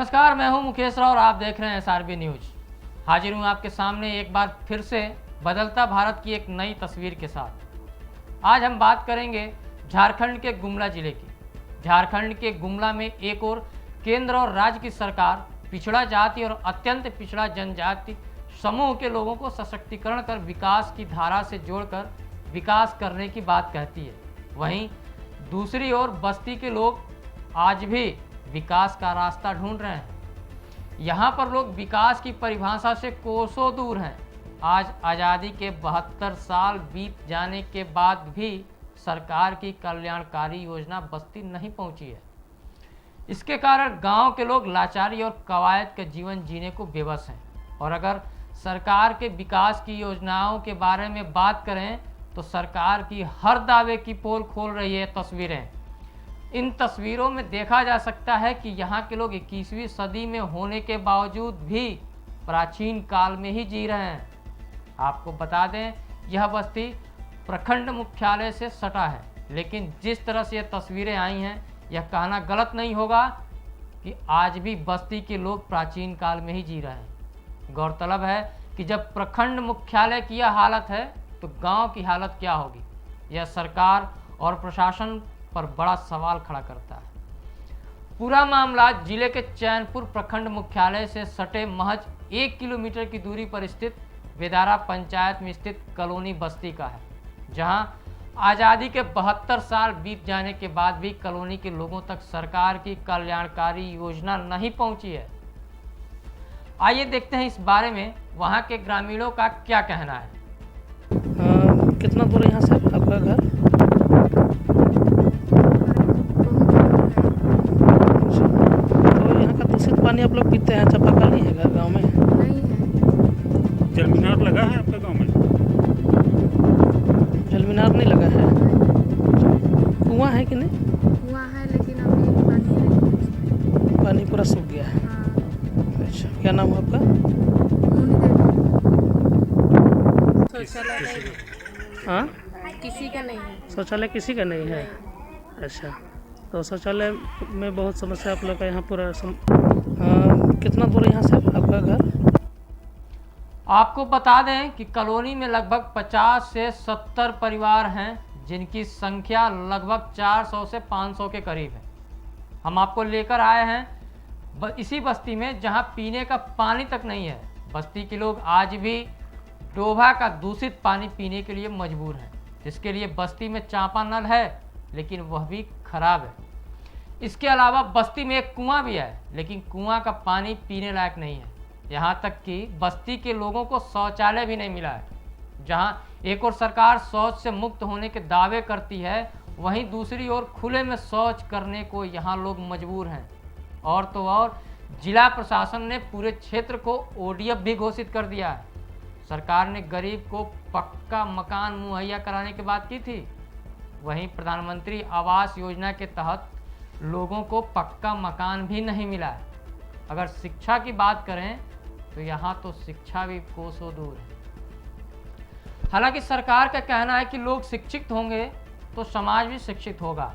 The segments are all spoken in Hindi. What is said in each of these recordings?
नमस्कार, मैं हूं मुकेश राव और आप देख रहे हैं SRB न्यूज। हाजिर हूं आपके सामने एक बार फिर से बदलता भारत की एक नई तस्वीर के साथ। आज हम बात करेंगे झारखंड के गुमला जिले की। झारखंड के गुमला में एक और केंद्र और राज्य की सरकार पिछड़ा जाति और अत्यंत पिछड़ा जनजाति समूह के लोगों को सशक्तिकरण कर विकास की धारा से जोड़कर विकास करने की बात कहती है। वहीं दूसरी ओर बस्ती के लोग आज भी विकास का रास्ता ढूंढ रहे हैं। यहाँ पर लोग विकास की परिभाषा से कोसों दूर हैं। आज आज़ादी के 72 साल बीत जाने के बाद भी सरकार की कल्याणकारी योजना बस्ती नहीं पहुँची है। इसके कारण गांव के लोग लाचारी और कवायद के जीवन जीने को बेबस हैं। और अगर सरकार के विकास की योजनाओं के बारे में बात करें तो सरकार की हर दावे की पोल खोल रही है तस्वीरें। इन तस्वीरों में देखा जा सकता है कि यहाँ के लोग 21वीं सदी में होने के बावजूद भी प्राचीन काल में ही जी रहे हैं। आपको बता दें, यह बस्ती प्रखंड मुख्यालय से सटा है, लेकिन जिस तरह से यह तस्वीरें आई हैं, यह कहना गलत नहीं होगा कि आज भी बस्ती के लोग प्राचीन काल में ही जी रहे हैं। गौरतलब है कि जब प्रखंड मुख्यालय की यह हालत है तो गांव की हालत क्या होगी, यह सरकार और प्रशासन पर बड़ा सवाल खड़ा करता है। पूरा मामला जिले के चैनपुर प्रखंड मुख्यालय से सटे महज 1 किलोमीटर की दूरी पर स्थित वेदारा पंचायत में स्थित कॉलोनी बस्ती का है, जहां आज़ादी के 72 साल बीत जाने के बाद भी कॉलोनी के लोगों तक सरकार की कल्याणकारी योजना नहीं पहुंची है। आइए देखते हैं इस बारे में वहां के ग्रामीणों का क्या कहना है। कितना दूर यहाँ से आपका घर? तो यहाँ का दूषित पानी आप लोग पीते हैं, चापाकल नहीं है गाँव में? नहीं है। जल मीनार लगा है आपके गांव में? जल मीनार नहीं लगा है। कुआं है कि नहीं? कुआं है लेकिन अभी पानी नहीं है। पानी पूरा सूख गया है। हाँ। अच्छा, क्या नाम है आपका? शौचालय हाँ, किसी का नहीं है। शौचालय किसी का नहीं है। अच्छा, तो शौचालय में बहुत समस्या आप लोग का यहाँ पूरा कितना दूर यहाँ से आपका घर? आपको बता दें कि कॉलोनी में लगभग 50 से 70 परिवार हैं, जिनकी संख्या लगभग 400 से 500 के करीब है। हम आपको लेकर आए हैं इसी बस्ती में, जहां पीने का पानी तक नहीं है। बस्ती के लोग आज भी डोभा का दूषित पानी पीने के लिए मजबूर हैं, जिसके लिए बस्ती में चापानल है, लेकिन वह भी खराब है। इसके अलावा बस्ती में एक कुआं भी है, लेकिन कुआं का पानी पीने लायक नहीं है। यहाँ तक कि बस्ती के लोगों को शौचालय भी नहीं मिला है। जहाँ एक और सरकार शौच से मुक्त होने के दावे करती है, वहीं दूसरी ओर खुले में शौच करने को यहाँ लोग मजबूर हैं। और तो और जिला प्रशासन ने पूरे क्षेत्र को ODF भी घोषित कर दिया है। सरकार ने गरीब को पक्का मकान मुहैया कराने की बात की थी। वहीं प्रधानमंत्री आवास योजना के तहत लोगों को पक्का मकान भी नहीं मिला है। अगर शिक्षा की बात करें तो यहाँ तो शिक्षा भी कोसों दूर है। हालांकि सरकार का कहना है कि लोग शिक्षित होंगे तो समाज भी शिक्षित होगा,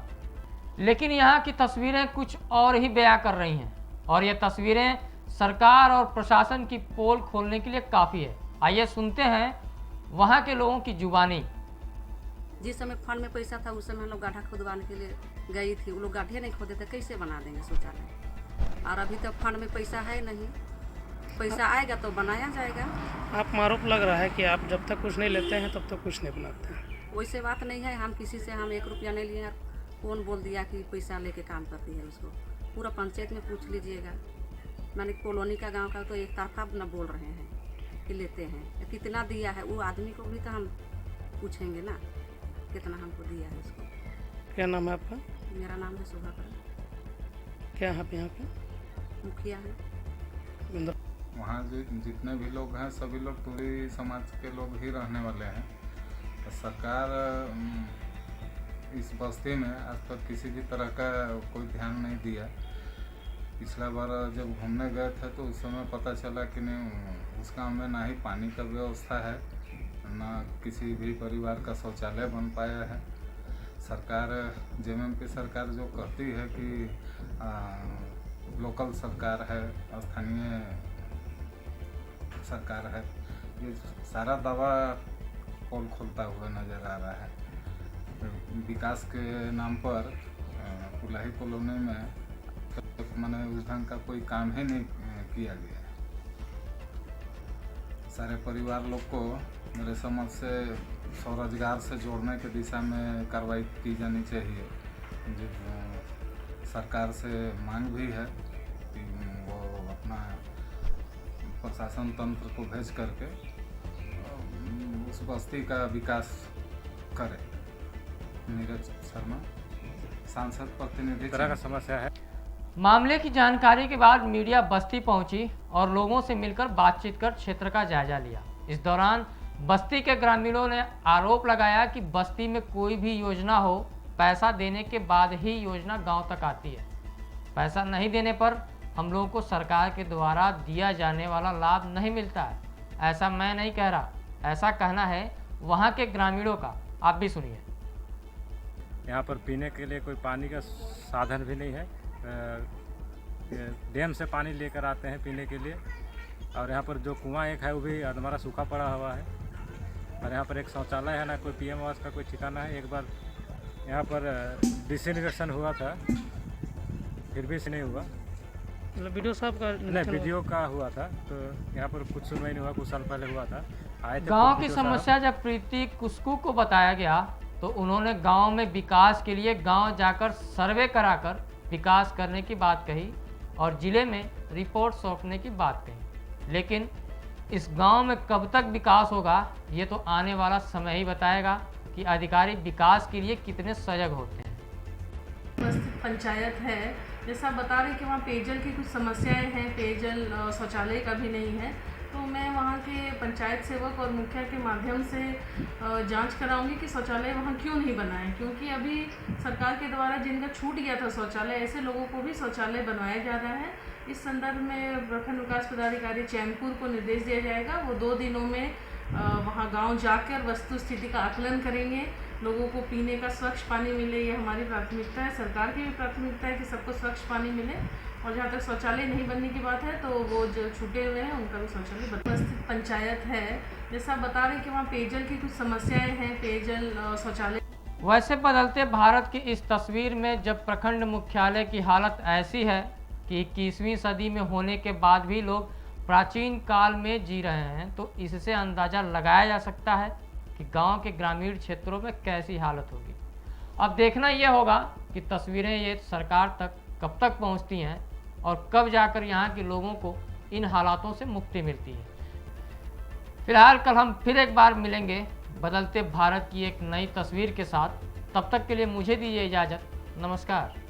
लेकिन यहाँ की तस्वीरें कुछ और ही बयां कर रही हैं। और ये तस्वीरें सरकार और प्रशासन की पोल खोलने के लिए काफ़ी है। आइए सुनते हैं वहाँ के लोगों की जुबानी। जिस समय फंड में पैसा था उस समय हम लोग गड्ढा खुदवाने के लिए गई थी। वो लोग गड्ढे नहीं खोदे थे, कैसे बना देंगे शौचालय? और अभी तक फंड में पैसा है नहीं। पैसा आएगा तो बनाया जाएगा। आप आरोप लग रहा है कि आप जब तक कुछ नहीं लेते हैं तब तक कुछ नहीं बनाते हैं। वैसे बात नहीं है। हम किसी से 1 रुपया नहीं लिए। कौन बोल दिया कि पैसा लेके काम करती है? उसको पूरा पंचायत में पूछ लीजिएगा। मैंने कॉलोनी का गाँव का तो एक तरफा न बोल रहे हैं कि लेते हैं। कितना दिया है वो आदमी को भी तो हम पूछेंगे ना, कितना हमको दिया है उसको। क्या नाम है आपका? मेरा नाम है शोभा कर। क्या आप यहाँ पे मुखिया है। वहाँ जितने भी लोग हैं सभी लोग पूरी समाज के लोग ही रहने वाले हैं। तो सरकार इस बस्ती में आज तक किसी भी तरह का कोई ध्यान नहीं दिया। पिछला बार जब घूमने गए थे तो उस समय पता चला कि नहीं, उस गाँव में ना ही पानी का व्यवस्था है, ना किसी भी परिवार का शौचालय बन पाया है। सरकार, जेएमएम की सरकार जो कहती है कि लोकल सरकार है, स्थानीय सरकार है, ये सारा दावा पोल खोलता हुआ नज़र आ रहा है। विकास के नाम पर कुलाही कॉलोनी में मैंने उस ढंग का कोई काम ही नहीं किया गया है। सारे परिवार लोग को मेरे समझ से स्वरोजगार से जोड़ने की दिशा में कार्रवाई की जानी चाहिए। जो सरकार से मांग भी है कि वो अपना प्रशासन तंत्र को भेज करके उस बस्ती का विकास करे। नीरज शर्मा, सांसद प्रतिनिधि। तरह का समस्या है। मामले की जानकारी के बाद मीडिया बस्ती पहुंची और लोगों से मिलकर बातचीत कर क्षेत्र का जायजा लिया। इस दौरान बस्ती के ग्रामीणों ने आरोप लगाया कि बस्ती में कोई भी योजना हो, पैसा देने के बाद ही योजना गांव तक आती है। पैसा नहीं देने पर हम लोगों को सरकार के द्वारा दिया जाने वाला लाभ नहीं मिलता है। ऐसा मैं नहीं कह रहा, ऐसा कहना है वहां के ग्रामीणों का। आप भी सुनिए। यहाँ पर पीने के लिए कोई पानी का साधन भी नहीं है। डैम से पानी लेकर आते हैं पीने के लिए, और यहाँ पर जो कुआं एक है वो भी हमारा सूखा पड़ा हुआ है। और यहाँ पर एक शौचालय है ना, कोई पीएम आवास का कोई ठिकाना है। एक बार यहाँ पर डिसइन्फेक्शन हुआ था, फिर भी नहीं हुआ। मतलब वीडियो साहब का नहीं, वीडियो का हुआ था, तो यहाँ पर कुछ सुनवाई नहीं हुआ। कुछ साल पहले हुआ था, आए थे गांव की वीडियो साहब। समस्या जब प्रीति कुस्कू को बताया गया तो उन्होंने गांव में विकास के लिए गांव जाकर सर्वे कराकर विकास करने की बात कही और जिले में रिपोर्ट सौंपने की बात कही। लेकिन इस गांव में कब तक विकास होगा ये तो आने वाला समय ही बताएगा कि अधिकारी विकास के लिए कितने सजग होते हैं। बस्ती पंचायत है, जैसा बता रहे कि वहाँ पेयजल की कुछ समस्याएं हैं, पेयजल शौचालय का भी नहीं है। तो मैं वहाँ के पंचायत सेवक और मुखिया के माध्यम से जांच कराऊंगी कि शौचालय वहाँ क्यों नहीं बना है, क्योंकि अभी सरकार के द्वारा जिनका छूट गया था शौचालय, ऐसे लोगों को भी शौचालय बनवाया जा रहा है। इस संदर्भ में प्रखंड विकास पदाधिकारी चैनपुर को निर्देश दिया जाएगा। वो 2 दिनों में वहाँ गांव जाकर वस्तु स्थिति का आकलन करेंगे। लोगों को पीने का स्वच्छ पानी मिले, ये हमारी प्राथमिकता है। सरकार की भी प्राथमिकता है कि सबको स्वच्छ पानी मिले। और जहाँ तक शौचालय नहीं बनने की बात है तो वो जो छूटे हुए हैं उनका भी शौचालय बस्ती पंचायत है, जैसा बता रहे कि वहाँ पेयजल की कुछ समस्याएं हैं, पेयजल शौचालय। वैसे बदलते भारत की इस तस्वीर में जब प्रखंड मुख्यालय की हालत ऐसी है कि 21वीं सदी में होने के बाद भी लोग प्राचीन काल में जी रहे हैं, तो इससे अंदाज़ा लगाया जा सकता है कि गांव के ग्रामीण क्षेत्रों में कैसी हालत होगी। अब देखना यह होगा कि तस्वीरें ये सरकार तक कब तक पहुंचती हैं और कब जाकर यहाँ के लोगों को इन हालातों से मुक्ति मिलती है। फिलहाल कल हम फिर एक बार मिलेंगे बदलते भारत की एक नई तस्वीर के साथ। तब तक के लिए मुझे दीजिए इजाज़त। नमस्कार।